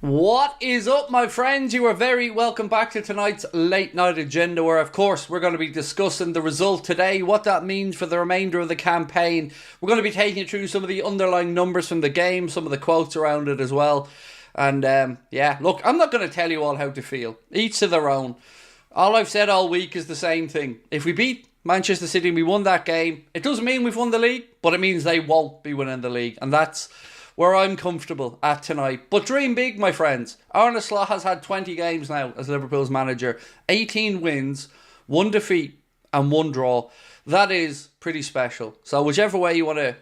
What is up, my friends? You are very welcome back to tonight's late night agenda, where of course we're going to be discussing the result today, what that means for the remainder of the campaign. We're going to be taking you through some of the underlying numbers from the game, some of the quotes around it as well. And yeah, look, I'm not going to tell you all how to feel. Each to their own. All I've said all week is the same thing. If we beat Manchester City and we won that game, it doesn't mean we've won the league, but it means they won't be winning the league. And that's where I'm comfortable at tonight. But dream big, my friends. Arne Slot has had 20 games now as Liverpool's manager. 18 wins, 1 defeat and 1 draw. That is pretty special. So whichever way you want to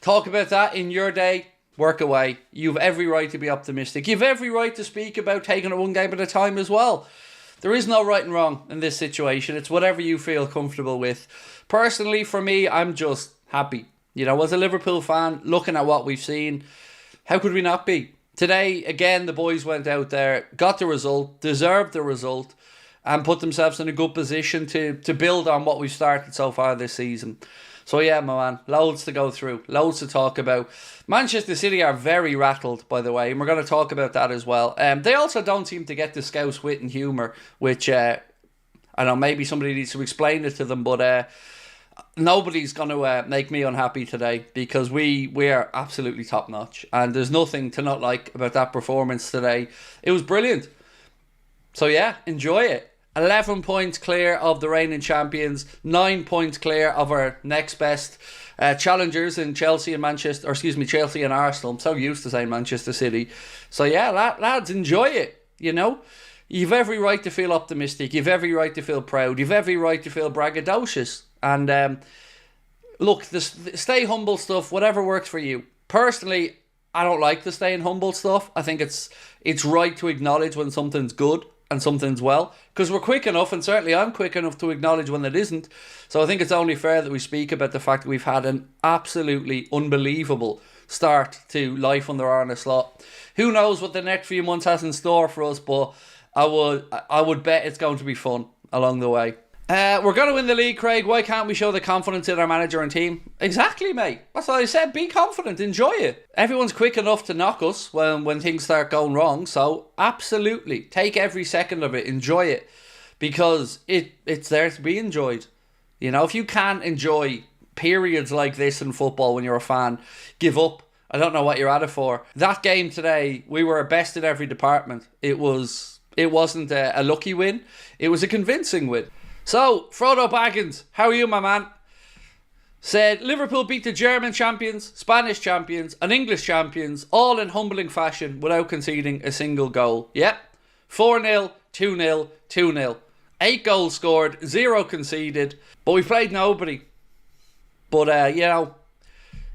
talk about that in your day, work away. You've every right to be optimistic. You've every right to speak about taking it one game at a time as well. There is no right and wrong in this situation. It's whatever you feel comfortable with. Personally, for me, I'm just happy. You know, as a Liverpool fan, looking at what we've seen, how could we not be? Today, again, the boys went out there, got the result, deserved the result, and put themselves in a good position to build on what we've started so far this season. So yeah, my man, loads to go through, loads to talk about. Manchester City are very rattled, by the way, and we're going to talk about that as well. They also don't seem to get the Scouse wit and humour, which, I know, maybe somebody needs to explain it to them, but nobody's going to make me unhappy today, because we are absolutely top notch, and there's nothing to not like about that performance today. It was brilliant. So yeah, enjoy it. 11 points clear of the reigning champions, 9 points clear of our next best challengers in Chelsea and Chelsea and Arsenal. I'm so used to saying Manchester City. So yeah, lads, enjoy it. You know, you've every right to feel optimistic. You've every right to feel proud. You've every right to feel braggadocious. And look, the stay humble stuff, whatever works for you. Personally, I don't like the staying humble stuff. I think it's right to acknowledge when something's good and something's well, because we're quick enough, and certainly I'm quick enough to acknowledge when it isn't. So I think it's only fair that we speak about the fact that we've had an absolutely unbelievable start to life under Arne Slot. Who knows what the next few months has in store for us, but I would bet it's going to be fun along the way. We're going to win the league, Craig. Why can't we show the confidence in our manager and team? Exactly, mate. That's what I said. Be confident. Enjoy it. Everyone's quick enough to knock us when things start going wrong. So absolutely, take every second of it. Enjoy it, because it's there to be enjoyed. You know, if you can't enjoy periods like this in football when you're a fan, give up. I don't know what you're at it for. That game today, we were best in every department. It wasn't a lucky win. It was a convincing win. So, Frodo Baggins, how are you, my man? Said, Liverpool beat the German champions, Spanish champions and English champions, all in humbling fashion without conceding a single goal. Yep, 4-0, 2-0, 2-0. 8 goals scored, 0 conceded, but we played nobody. But, you know,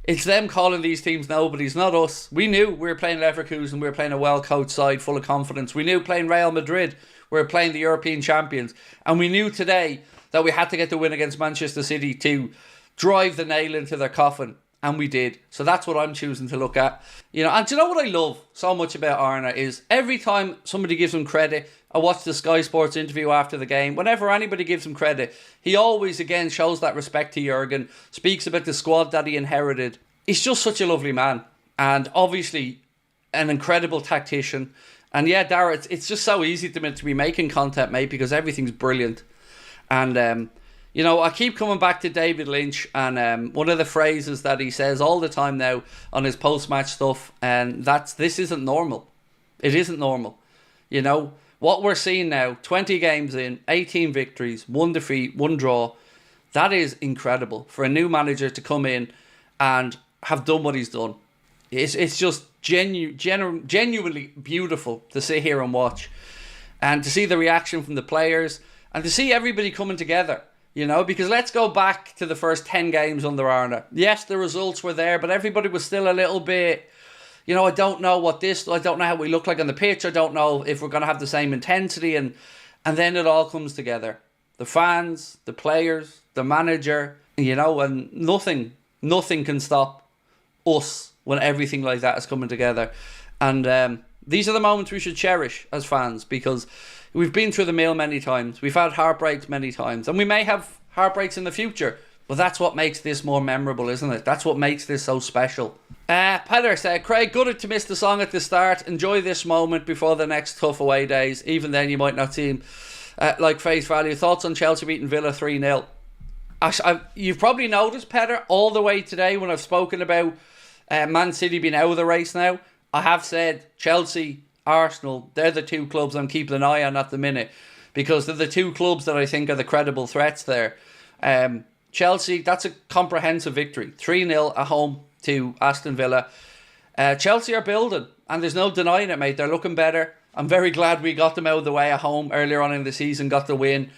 it's them calling these teams nobodies, not us. We knew we were playing Leverkusen, we were playing a well-coached side full of confidence. We knew playing Real Madrid, we were playing the European champions. And we knew today that we had to get the win against Manchester City to drive the nail into their coffin. And we did. So that's what I'm choosing to look at. You know, and do you know what I love so much about Arne is every time somebody gives him credit, I watched the Sky Sports interview after the game, whenever anybody gives him credit, he always again shows that respect to Jurgen, speaks about the squad that he inherited. He's just such a lovely man, and obviously an incredible tactician. And yeah, Dara, it's just so easy to be making content, mate, because everything's brilliant. And, you know, I keep coming back to David Lynch, and one of the phrases that he says all the time now on his post-match stuff, and this isn't normal. It isn't normal. You know, what we're seeing now, 20 games in, 18 victories, 1 defeat, 1 draw, that is incredible for a new manager to come in and have done what he's done. It's just genuinely beautiful to sit here and watch, and to see the reaction from the players, and to see everybody coming together, you know, because let's go back to the first 10 games under Arne. Yes, the results were there, but everybody was still a little bit, you know, I don't know how we look like on the pitch, I don't know if we're going to have the same intensity, and then it all comes together. The fans, the players, the manager, you know, and nothing can stop us when everything like that is coming together. And these are the moments we should cherish as fans, because we've been through the mill many times. We've had heartbreaks many times, and we may have heartbreaks in the future. But that's what makes this more memorable, isn't it? That's what makes this so special. Peter said, Craig, gutted to miss the song at the start. Enjoy this moment before the next tough away days. Even then, you might not seem like face value. Thoughts on Chelsea beating Villa 3-0? You've probably noticed, Peter, all the way today when I've spoken about Man City being out of the race now, I have said Chelsea, Arsenal, they're the two clubs I'm keeping an eye on at the minute, because they're the two clubs that I think are the credible threats there. Chelsea, that's a comprehensive victory. 3-0 at home to Aston Villa. Chelsea are building, and there's no denying it, mate. They're looking better. I'm very glad we got them out of the way at home earlier on in the season, got the win,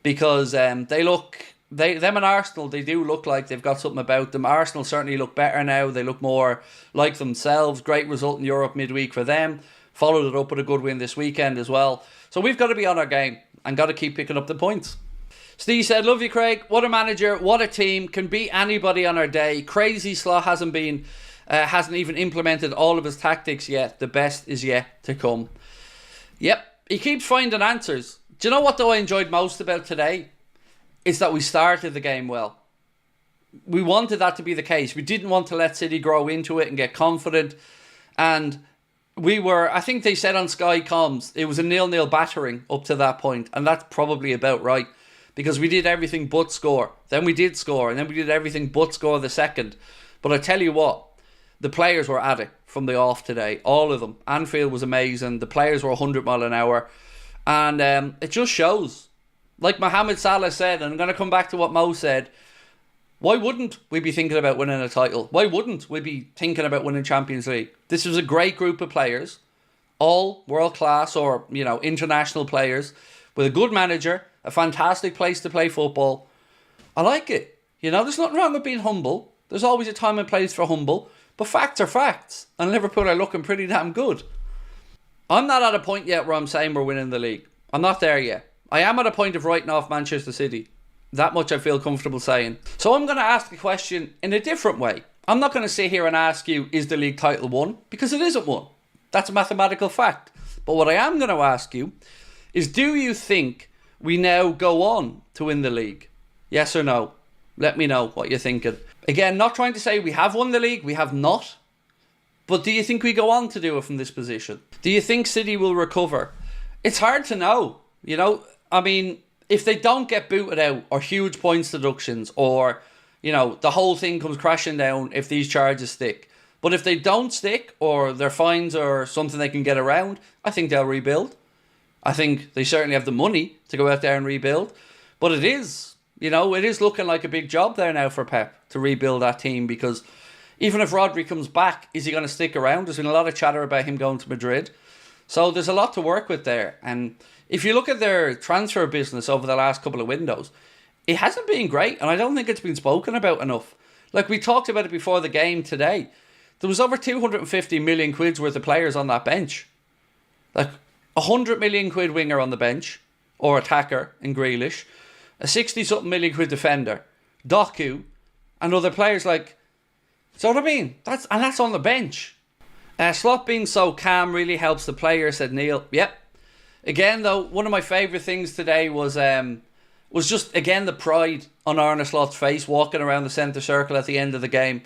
because them and Arsenal, they do look like they've got something about them. Arsenal certainly look better now. They look more like themselves. Great result in Europe midweek for them. Followed it up with a good win this weekend as well. So we've got to be on our game and got to keep picking up the points. Steve said, love you, Craig. What a manager. What a team. Can beat anybody on our day. Crazy Slot hasn't even implemented all of his tactics yet. The best is yet to come. Yep. He keeps finding answers. Do you know what, though, I enjoyed most about today? It's that we started the game well. We wanted that to be the case. We didn't want to let City grow into it and get confident. And we were, I think they said on Sky Comms, it was a 0-0 battering up to that point. And that's probably about right. Because we did everything but score. Then we did score. And then we did everything but score the second. But I tell you what, the players were at it from the off today. All of them. Anfield was amazing. The players were 100 mile an hour. And it just shows. Like Mohamed Salah said, and I'm going to come back to what Mo said, why wouldn't we be thinking about winning a title? Why wouldn't we be thinking about winning Champions League? This was a great group of players. All world class or, international players. With a good manager. A fantastic place to play football. I like it. There's nothing wrong with being humble. There's always a time and place for humble. But facts are facts. And Liverpool are looking pretty damn good. I'm not at a point yet where I'm saying we're winning the league. I'm not there yet. I am at a point of writing off Manchester City. That much I feel comfortable saying. So I'm going to ask the question in a different way. I'm not going to sit here and ask you, is the league title won? Because it isn't won. That's a mathematical fact. But what I am going to ask you is, do you think we now go on to win the league? Yes or no? Let me know what you're thinking. Again, not trying to say we have won the league. We have not. But do you think we go on to do it from this position? Do you think City will recover? It's hard to know. If they don't get booted out or huge points deductions or, the whole thing comes crashing down if these charges stick. But if they don't stick or their fines are something they can get around, I think they'll rebuild. I think they certainly have the money to go out there and rebuild. But it is looking like a big job there now for Pep to rebuild that team, because even if Rodri comes back, is he going to stick around? There's been a lot of chatter about him going to Madrid. So there's a lot to work with there. And if you look at their transfer business over the last couple of windows, it hasn't been great. And I don't think it's been spoken about enough. Like we talked about it before the game today. There was over 250 million quid's worth of players on that bench. Like 100 million quid winger on the bench, or attacker in Grealish, a 60-something million quid defender, Doku, and other players like... So what I mean? That's on the bench. Slot being so calm really helps the player, said Neil. Yep. Again, though, one of my favourite things today was just, again, the pride on Arne Slot's face, walking around the centre circle at the end of the game.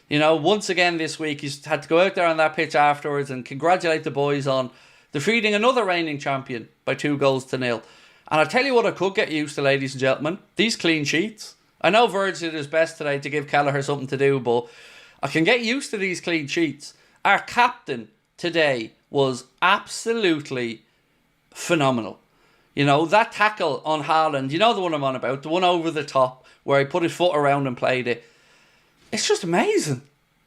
Once again this week, he's had to go out there on that pitch afterwards and congratulate the boys on defeating another reigning champion by 2-0. And I tell you what I could get used to, ladies and gentlemen. These clean sheets. I know Virgil did his best today to give Kelleher something to do, but I can get used to these clean sheets. Our captain today was absolutely phenomenal. That tackle on Haaland, the one I'm on about, the one over the top where he put his foot around and played it. It's just amazing.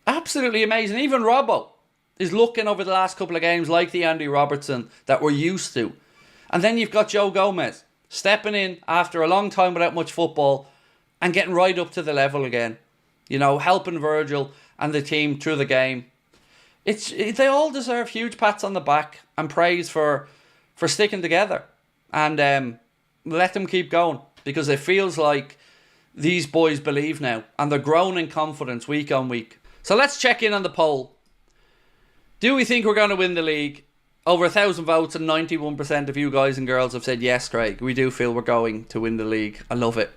Absolutely amazing. Even Robbo is looking over the last couple of games like the Andy Robertson that we're used to. And then you've got Joe Gomez stepping in after a long time without much football and getting right up to the level again. Helping Virgil and the team through the game. They all deserve huge pats on the back and praise for sticking together. And let them keep going, because it feels like these boys believe now. And they're growing in confidence week on week. So let's check in on the poll. Do we think we're going to win the league? Over 1,000 votes and 91% of you guys and girls have said yes, Craig. We do feel we're going to win the league. I love it.